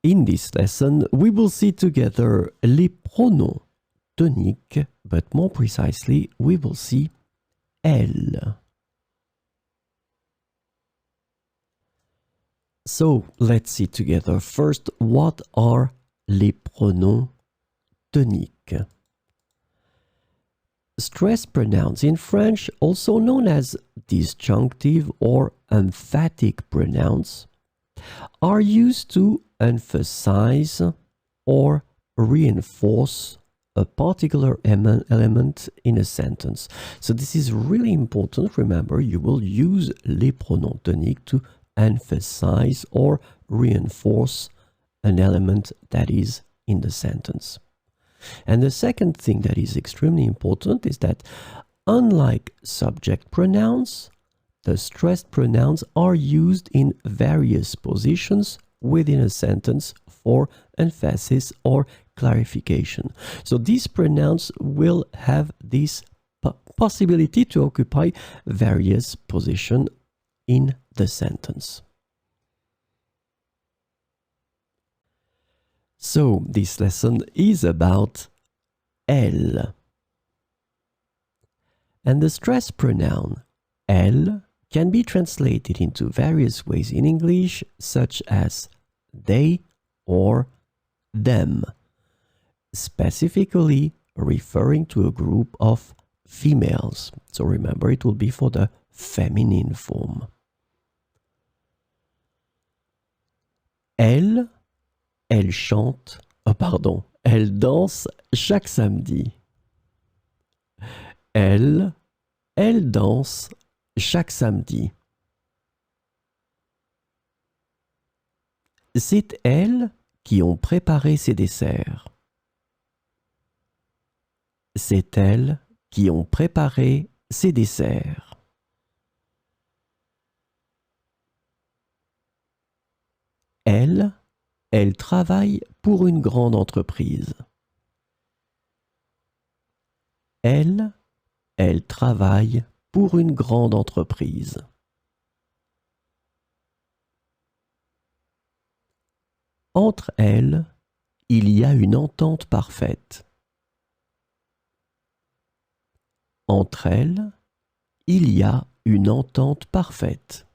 In this lesson, we will see together les pronoms toniques, but more precisely, we will see elles. So, let's see together first what are les pronoms toniques. Stress pronouns in French, also known as disjunctive or emphatic pronouns, are used to emphasize or reinforce a particular element in a sentence. So this is really important. Remember, you will use les pronoms toniques to emphasize or reinforce an element that is in the sentence. And the second thing that is extremely important is that unlike subject pronouns, the stressed pronouns are used in various positions within a sentence for emphasis or clarification. So these pronouns will have this possibility to occupy various positions in the sentence. So this lesson is about elles. And the stress pronoun elles can be translated into various ways in English, such as they or them, specifically referring to a group of females. So remember, it will be for the feminine form. Elles chantent, elles dansent chaque samedi. Elles dansent chaque samedi. C'est elles qui ont préparé ces desserts. C'est elles qui ont préparé ces desserts. Elles travaillent pour une grande entreprise. Elles travaillent pour une grande entreprise. Entre elles, il y a une entente parfaite. Entre elles, il y a une entente parfaite.